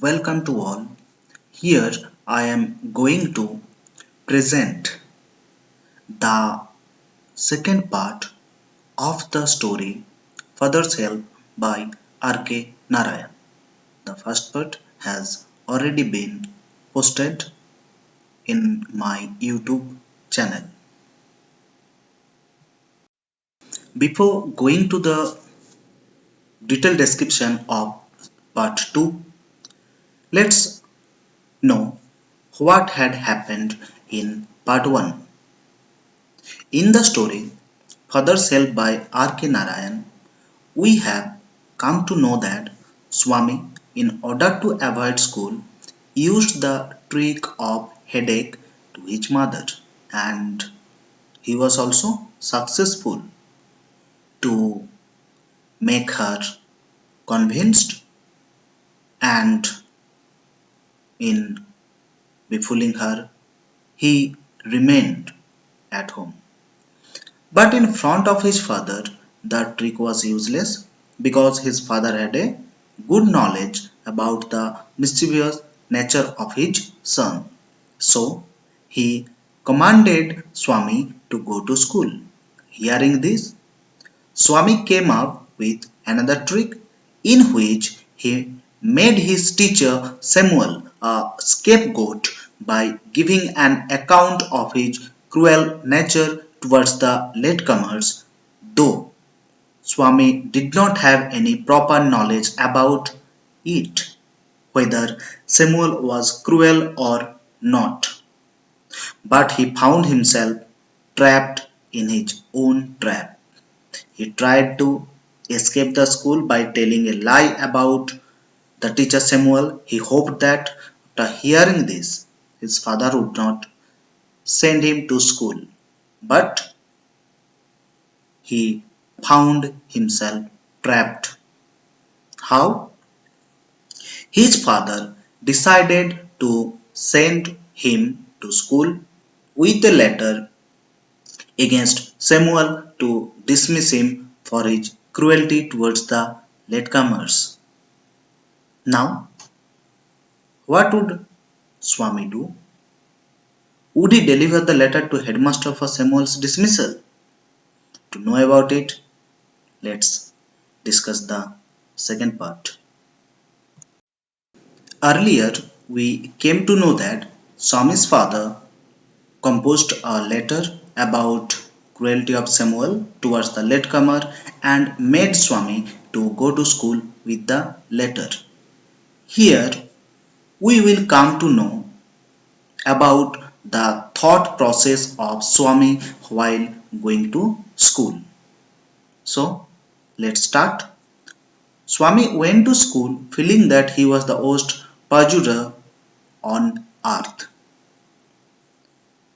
welcome to all. Here I am going to present the second part of the story Father's Help by R.K. Narayan. The first part has already been posted in my YouTube channel. Before going to the detailed description of part 2, let's know what had happened in part 1. In the story Father's Help by R.K. Narayan, we have come to know that Swami, in order to avoid school, used the trick of headache to his mother, and he was also successful to make her convinced, and in befooling her, he remained at home. But in front of his father, the trick was useless because his father had a good knowledge about the mischievous nature of his son. So he commanded Swami to go to school. Hearing this, Swami came up with another trick in which he made his teacher Samuel a scapegoat by giving an account of his cruel nature towards the latecomers, though Swami did not have any proper knowledge about it, whether Samuel was cruel or not. But he found himself trapped in his own trap. He tried to escape the school by telling a lie about the teacher Samuel. He hoped that after hearing this, his father would not send him to school. But he found himself trapped. How? His father decided to send him to school with a letter against Samuel to dismiss him for his cruelty towards the latecomers. Now, what would Swami do? Would he deliver the letter to headmaster for Samuel's dismissal? To know about it, let's discuss the second part. Earlier, we came to know that Swami's father composed a letter about cruelty of Samuel towards the latecomer and made Swami to go to school with the letter. Here we will come to know about the thought process of Swami while going to school. So let's start. Swami went to school feeling that he was the worst perjurer on earth.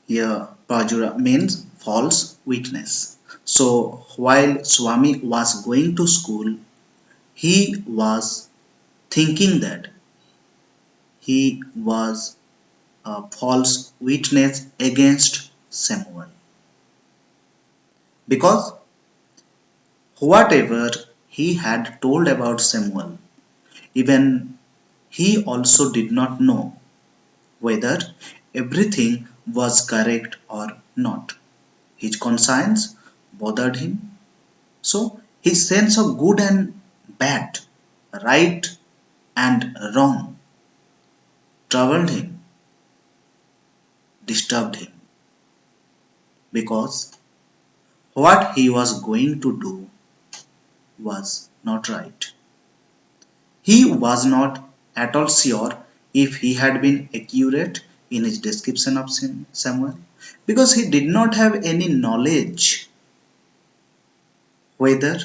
Here, Pajura means false witness. So, while Swami was going to school, he was thinking that he was a false witness against Samuel. Because whatever he had told about Samuel, even he also did not know whether everything was correct or not. His conscience bothered him, so his sense of good and bad, right and wrong, troubled him, disturbed him, because what he was going to do was not right. He was not at all sure if he had been accurate in his description of Samuel, because he did not have any knowledge whether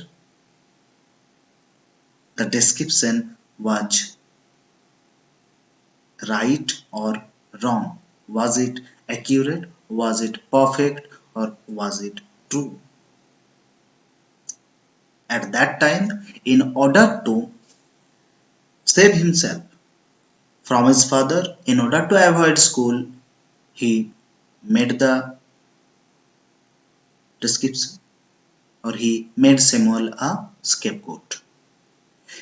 the description was right or wrong. Was it accurate? Was it perfect? Or was it true? At that time, in order to save himself from his father, in order to avoid school, he made the description, or he made Samuel a scapegoat.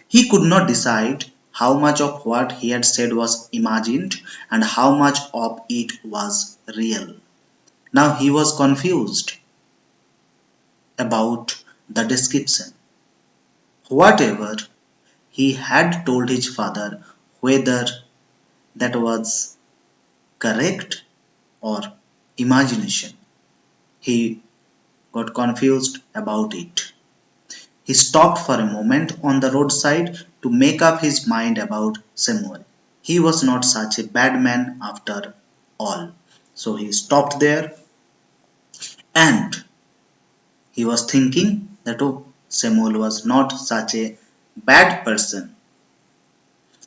He could not decide how much of what he had said was imagined and how much of it was real. Now he was confused about the description. Whatever he had told his father, whether that was correct or imagination, he got confused about it. He stopped for a moment on the roadside to make up his mind about Samuel. He was not such a bad man after all. So he stopped there and he was thinking that oh, Samuel was not such a bad person.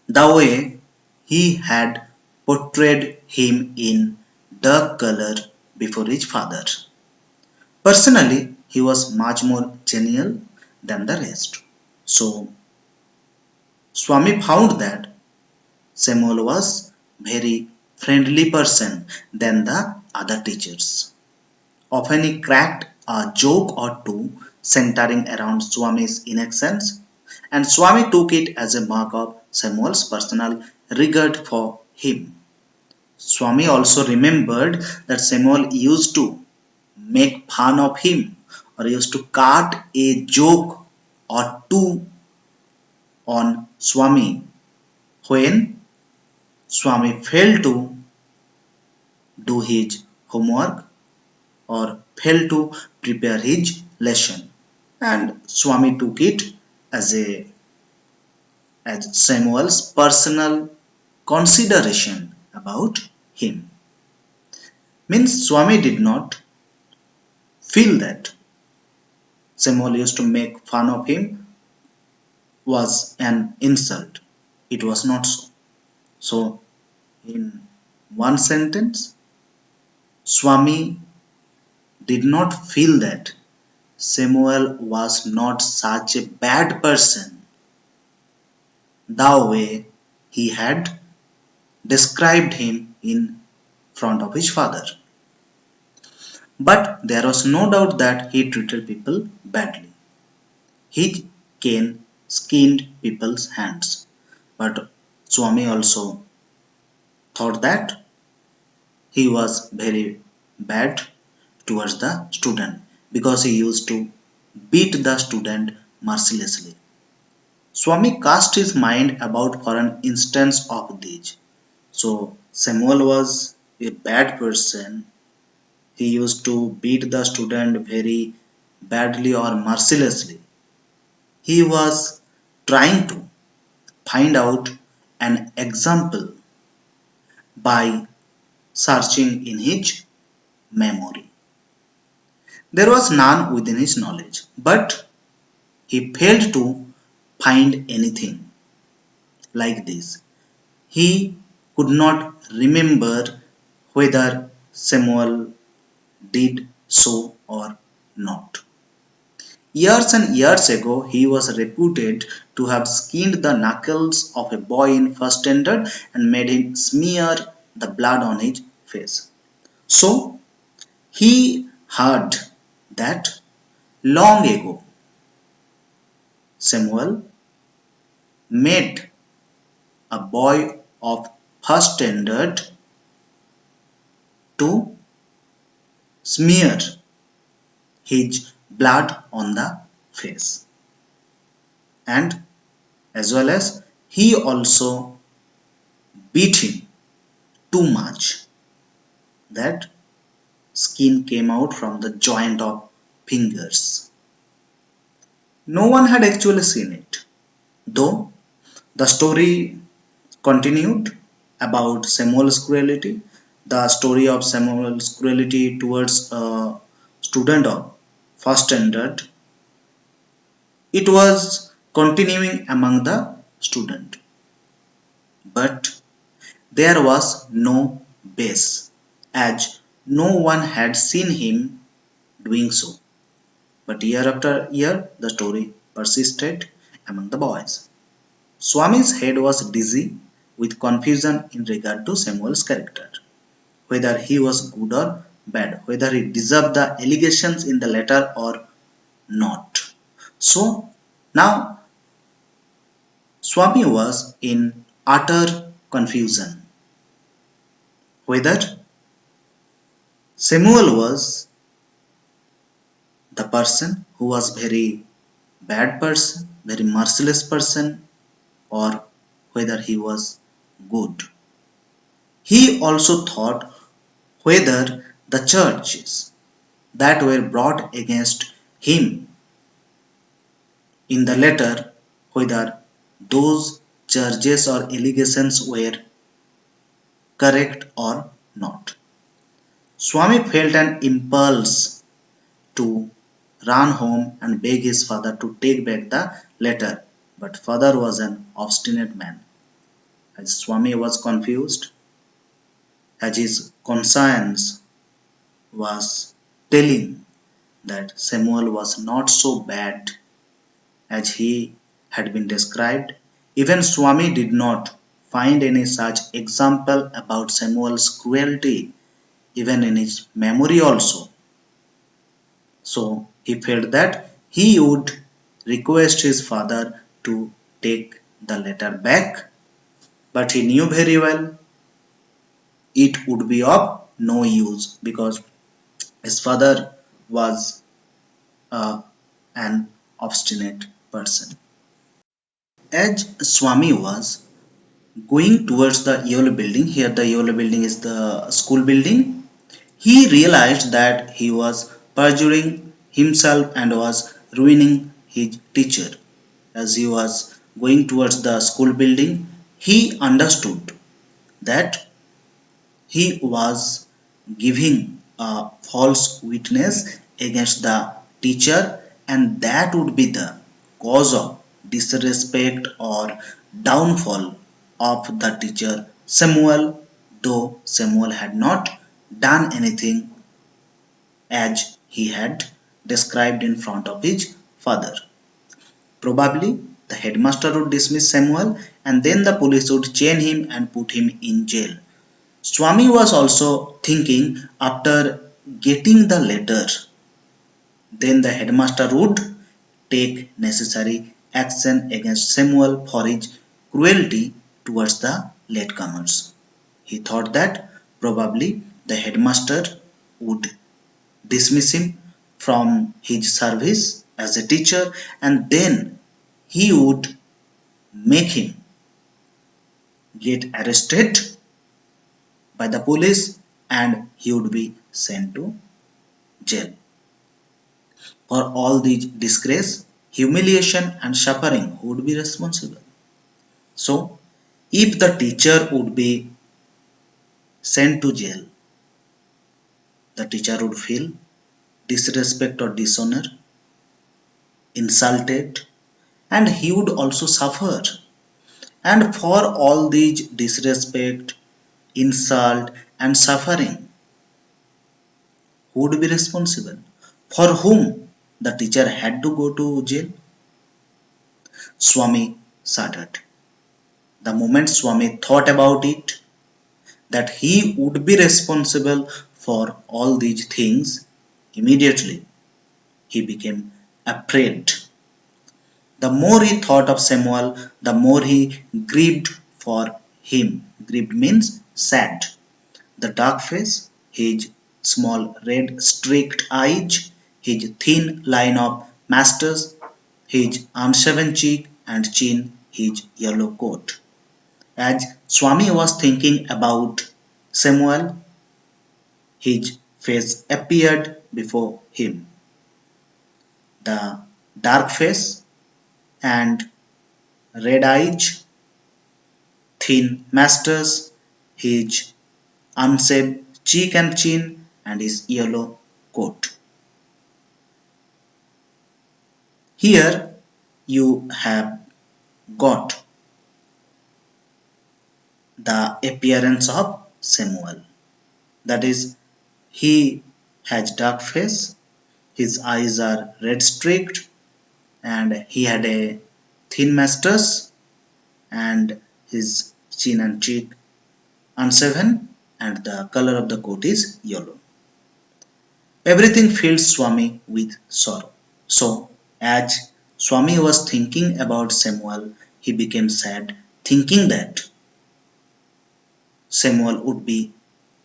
The way he had portrayed him in dark color before his father. Personally, he was much more genial than the rest. So Swami found that Samuel was very friendly person than the other teachers. Often he cracked a joke or two centering around Swami's innocence, and Swami took it as a mark of Samuel's personal regard for him. Swami also remembered that Samuel used to make fun of him or used to cut a joke or two on Swami when Swami failed to do his homework or failed to prepare his lesson. And Swami took it as a as Samuel's personal consideration about him. Means Swami did not feel that Samuel used to make fun of him was an insult. It was not so. So in one sentence, Swami did not feel that Samuel was not such a bad person the way he had described him in front of his father. But there was no doubt that he treated people badly. He cane skinned people's hands. But Swami also thought that he was very bad towards the student because he used to beat the student mercilessly. Swami cast his mind about for an instance of these. So Samuel was a bad person. He used to beat the student very badly or mercilessly. He was trying to find out an example by searching in his memory. There was none within his knowledge, but he failed to find anything like this. He could not remember whether Samuel did so or not. Years and years ago, he was reputed to have skinned the knuckles of a boy in first standard and made him smear the blood on his face. So, he heard that long ago Samuel made a boy of first standard to smear his blood on the face, and as well as he also beat him too much that skin came out from the joint of fingers. No one had actually seen it, though the story continued about Samuel's cruelty, the story of Samuel's cruelty towards a student of first standard. It was continuing among the student, but there was no base, as no one had seen him doing so. But year after year, the story persisted among the boys. Swami's head was dizzy with confusion in regard to Samuel's character, whether he was good or bad, whether he deserved the allegations in the letter or not. So now Swami was in utter confusion whether Samuel was the person who was very bad person, very merciless person, or whether he was good. He also thought whether the charges that were brought against him in the letter, whether those charges or allegations were correct or not. Swami felt an impulse to run home and beg his father to take back the letter, but father was an obstinate man. As Swami was confused, as his conscience was telling that Samuel was not so bad as he had been described, even Swami did not find any such example about Samuel's cruelty even in his memory also. So he felt that he would request his father to take the letter back, but he knew very well it would be of no use because his father was uh, an obstinate person. As Swami was going towards the yellow building, here the yellow building is the school building, he realized that he was perjuring himself and was ruining his teacher. As he was going towards the school building, he understood that he was giving a false witness against the teacher, and that would be the cause of disrespect or downfall of the teacher Samuel, though Samuel had not done anything as he had described in front of his father. Probably the headmaster would dismiss Samuel and then the police would chain him and put him in jail. Swami was also thinking after getting the letter, then the headmaster would take necessary action against Samuel for his cruelty towards the latecomers. He thought that probably the headmaster would dismiss him from his service as a teacher and then he would make him get arrested by the police and he would be sent to jail. For all these disgrace, humiliation and suffering, who would be responsible? So, if the teacher would be sent to jail, the teacher would feel disrespect or dishonor, insulted, and he would also suffer. And for all these disrespect, insult, and suffering, who would be responsible? For whom the teacher had to go to jail? Swami shuddered. The moment Swami thought about it, that he would be responsible for all these things, immediately he became afraid. The more he thought of Samuel, the more he grieved for him. Grieved means sad. The dark face, his small red streaked eyes, his thin line of masters, his unshaven cheek and chin, his yellow coat. As Swami was thinking about Samuel, his face appeared before him. The dark face and red eyes, thin masters, his unshaved cheek and chin, and his yellow coat. Here you have got the appearance of Samuel. That is, he has dark face, his eyes are red streaked, and he had a thin masters, and his chin and cheek unshaven, and the color of the coat is yellow. Everything fills Swami with sorrow. So, as Swami was thinking about Samuel, he became sad, thinking that Samuel would be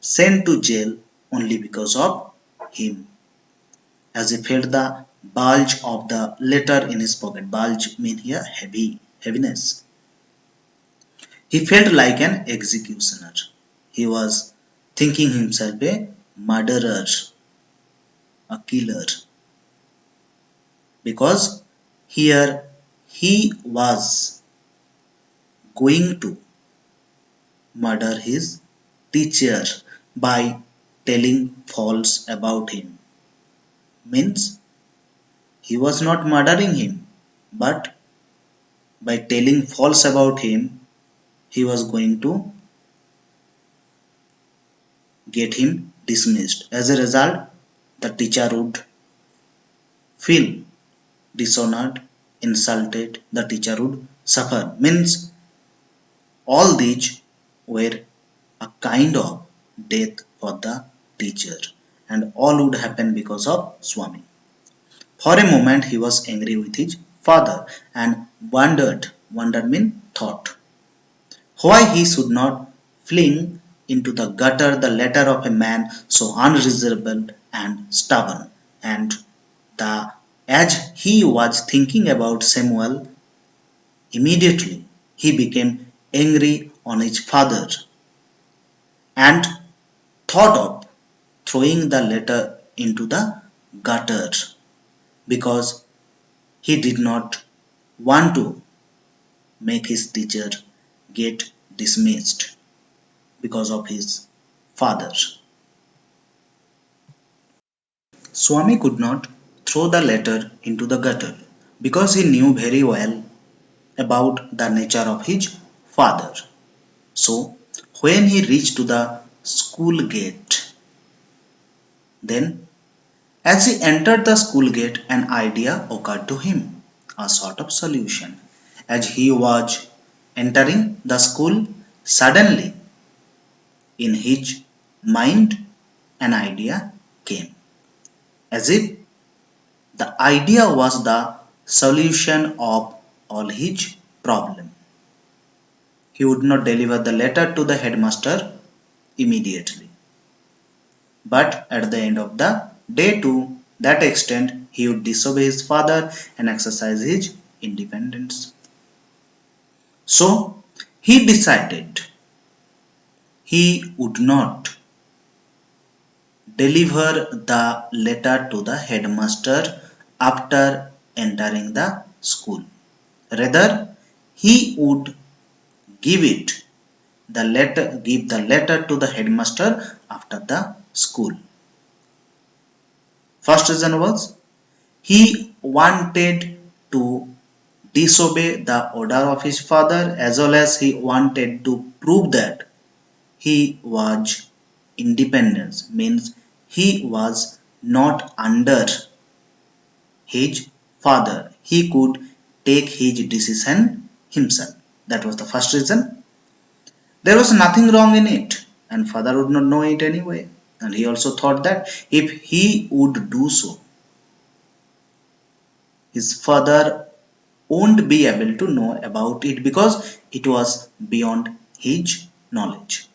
sent to jail only because of him, as he felt the bulge of the letter in his pocket. Bulge mean here heaviness. He felt like an executioner. He was thinking himself a murderer, a killer, because here he was going to murder his teacher by telling false about him. Means he was not murdering him, but by telling false about him, he was going to get him dismissed. As a result, the teacher would feel dishonored, insulted, the teacher would suffer. Means all these were a kind of death for the teacher, and all would happen because of Swami. For a moment he was angry with his father and wondered mean thought, why he should not fling into the gutter the letter of a man so unreasonable and stubborn. And the as he was thinking about Samuel, immediately he became angry on his father and thought of throwing the letter into the gutter, because he did not want to make his teacher get dismissed because of his father. Swami could not throw the letter into the gutter because he knew very well about the nature of his father. So, when he reached to the school gate, then as he entered the school gate, an idea occurred to him, a sort of solution. As he was entering the school, suddenly in his mind an idea came, as if the idea was the solution of all his problem. He would not deliver the letter to the headmaster immediately, but at the end of the day, to that extent he would disobey his father and exercise his independence. So he decided he would not deliver the letter to the headmaster after entering the school. Rather, he would give the letter to the headmaster after the school. First reason was he wanted to disobey the order of his father, as well as he wanted to prove that he was independent, means he was not under his father. He could take his decision himself. That was the first reason. There was nothing wrong in it, and father would not know it anyway. And he also thought that if he would do so, his father won't be able to know about it because it was beyond his knowledge.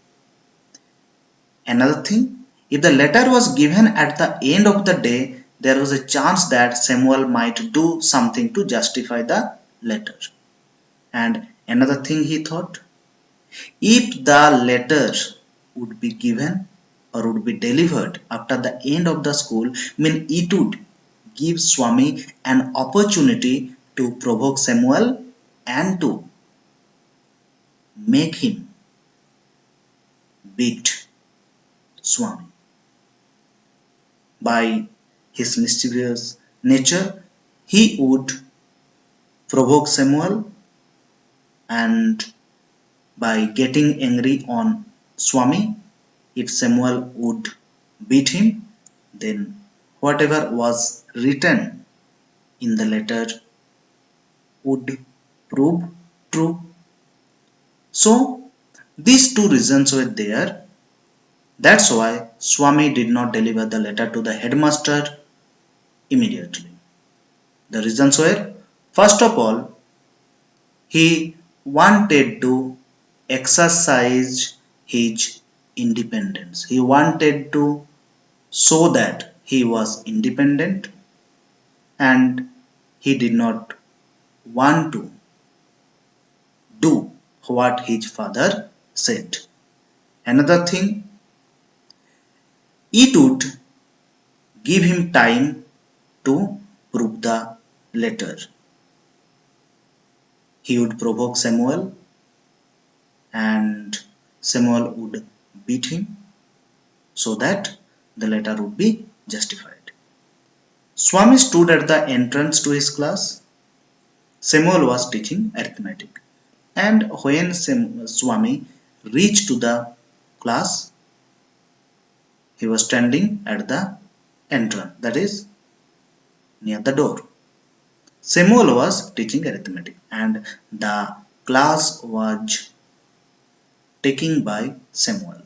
Another thing, if the letter was given at the end of the day, there was a chance that Samuel might do something to justify the letter. And another thing he thought, if the letter would be given or would be delivered after the end of the school, mean it would give Swami an opportunity to provoke Samuel and to make him beat Swami. By his mischievous nature, he would provoke Samuel, and by getting angry on Swami, if Samuel would beat him, then whatever was written in the letter would prove true. So these two reasons were there. That's why Swami did not deliver the letter to the headmaster immediately. The reasons were, first of all, he wanted to exercise his independence. He wanted to show that he was independent and he did not want to do what his father said. Another thing, it would give him time to prove the letter. He would provoke Samuel and Samuel would beat him so that the letter would be justified. Swami stood at the entrance to his class. Samuel was teaching arithmetic. And when Swami reached to the class, he was standing at the entrance, that is, near the door. Samuel was teaching arithmetic and the class was taken by Samuel.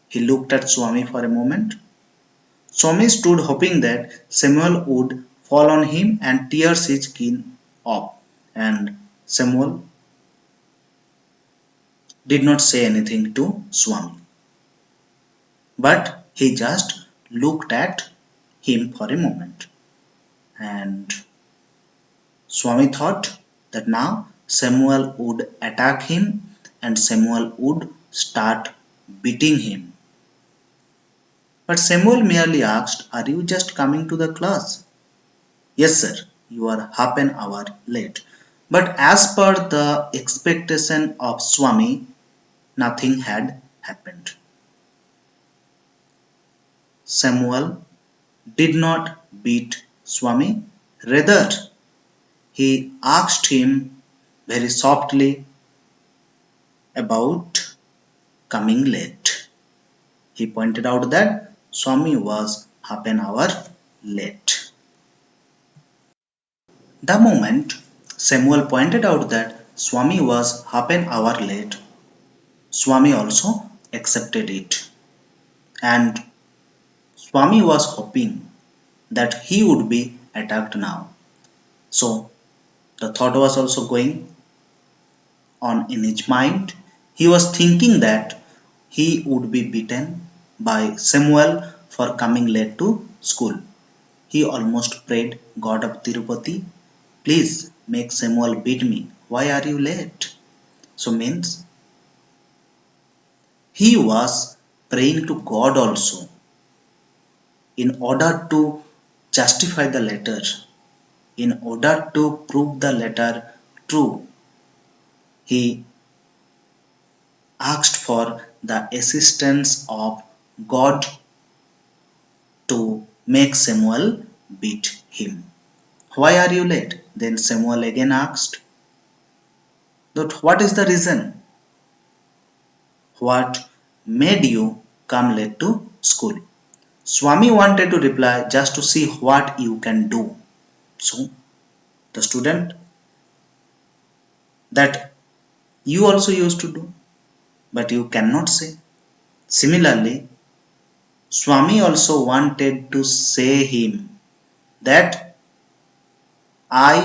He looked at Swami for a moment. Swami stood hoping that Samuel would fall on him and tear his skin off, and Samuel did not say anything to Swami, but he just looked at him for a moment. And Swami thought that now Samuel would attack him and Samuel would start beating him. But Samuel merely asked, "Are you just coming to the class?" "Yes, sir, you are half an hour late." But as per the expectation of Swami, nothing had happened. Samuel did not beat Swami, rather, he asked him very softly about coming late. He pointed out that Swami was half an hour late. The moment Samuel pointed out that Swami was half an hour late, Swami also accepted it. And Swami was hoping that he would be attacked now. So the thought was also going on in his mind. He was thinking that he would be beaten by Samuel for coming late to school. He almost prayed, "God of Tirupati, please make Samuel beat me. Why are you late?" So means he was praying to God also in order to justify the letter, in order to prove the letter true. He asked for the assistance of God to make Samuel beat him. "Why are you late?" Then Samuel again asked. "That what is the reason? What made you come late to school?" Swami wanted to reply, "Just to see what you can do." So the student, that you also used to do, but you cannot say. Similarly, Swami also wanted to say him that I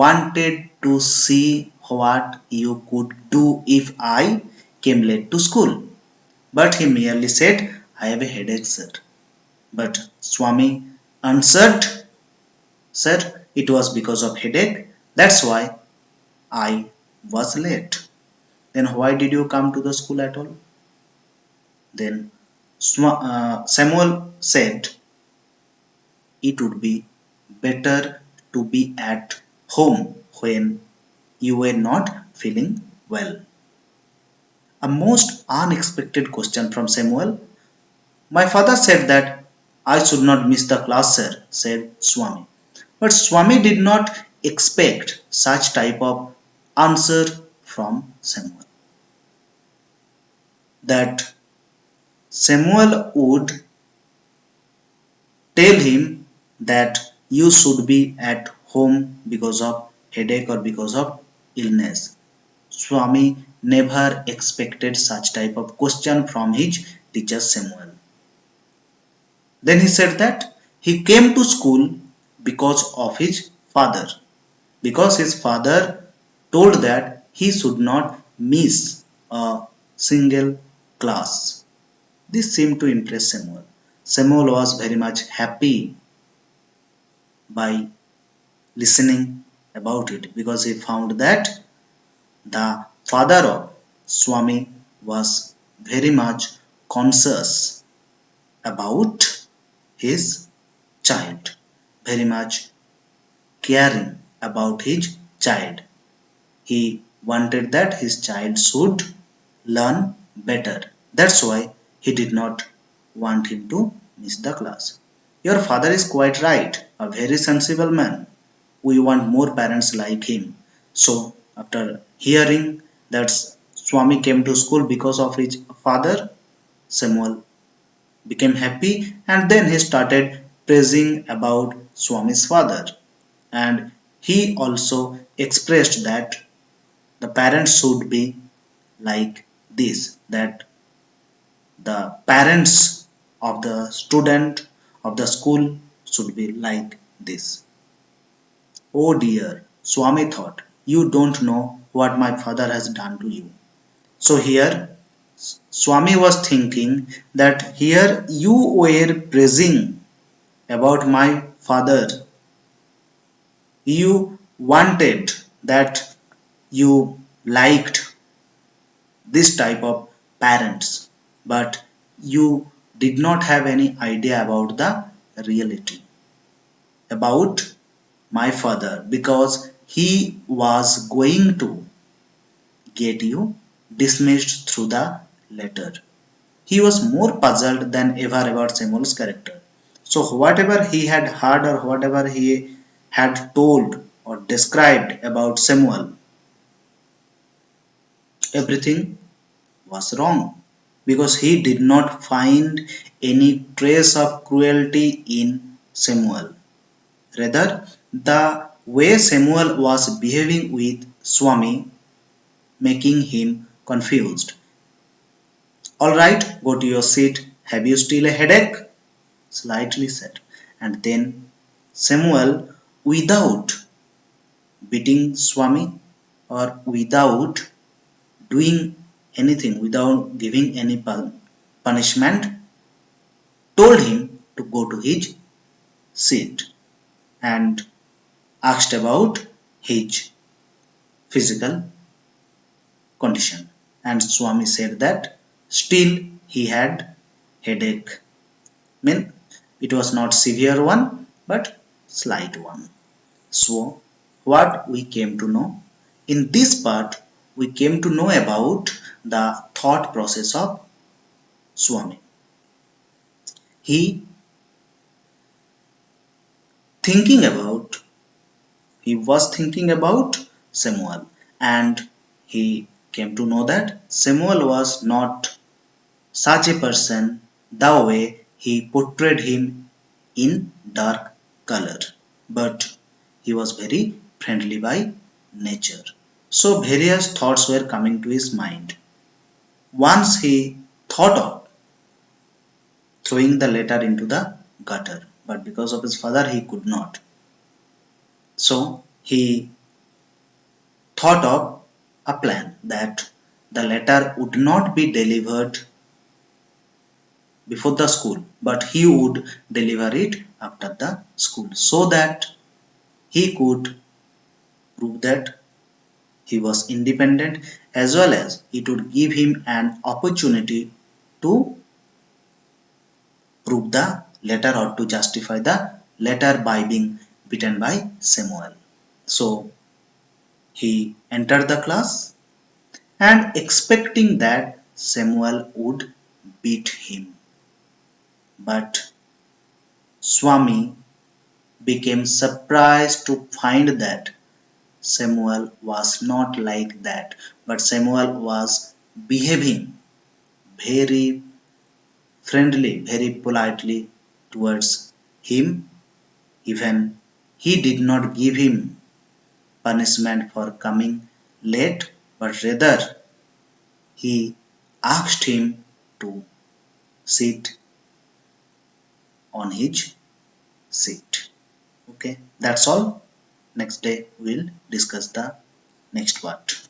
wanted to see what you could do if I came late to school. But he merely said, "I have a headache, sir." But Swami answered, "Sir, it was because of headache. That's why I was late." "Then why did you come to the school at all?" Then Samuel said, "It would be better to be at home when you were not feeling well." A most unexpected question from Samuel. "My father said that I should not miss the class, sir," said Swami. But Swami did not expect such type of answer from Samuel. That Samuel would tell him that you should be at home because of headache or because of illness. Swami never expected such type of question from his teacher Samuel. Then he said that he came to school because of his father. Because his father told that he should not miss a single class. This seemed to impress Samuel. Samuel was very much happy by listening about it because he found that the father of Swami was very much conscious about his child, very much caring about his child. He wanted that his child should learn better. That's why he did not want him to miss the class. Your father is quite right, a very sensible man. We want more parents like him. So, after hearing that Swami came to school because of his father, Samuel became happy and then he started praising about Swami's father. And he also expressed that the parents should be like this, that the parents of the student of the school should be like this. Oh dear, Swami thought, you don't know what my father has done to you. So here Swami was thinking that here you were praising about my father. You wanted that you liked this type of parents, but you did not have any idea about the reality about my father because he was going to get you dismissed through the letter. He was more puzzled than ever about Samuel's character. So, whatever he had heard or whatever he had told or described about Samuel, everything was wrong because he did not find any trace of cruelty in Samuel. Rather, the way Samuel was behaving with Swami making him confused. Alright, go to your seat. Have you still a headache? Slightly said. And then Samuel, without beating Swami or without doing anything, without giving any punishment, told him to go to his seat and asked about his physical condition. And Swami said that still he had headache. Mean it was not severe one but slight one. So what we came to know in this part, we came to know about the thought process of Swami. He thinking about he was thinking about Samuel and he came to know that Samuel was not such a person the way he portrayed him in dark color, but he was very friendly by nature. So various thoughts were coming to his mind. Once he thought of throwing the letter into the gutter, but because of his father he could not. So he thought of a plan that the letter would not be delivered before the school, but he would deliver it after the school so that he could prove that he was independent as well as it would give him an opportunity to prove the letter or to justify the letter by being beaten by Samuel. So he entered the class and expecting that Samuel would beat him. But Swami became surprised to find that Samuel was not like that, but Samuel was behaving very friendly, very politely towards him. Even he did not give him punishment for coming late, but rather he asked him to sit on his seat. Okay, that's all. Next day we'll discuss the next part.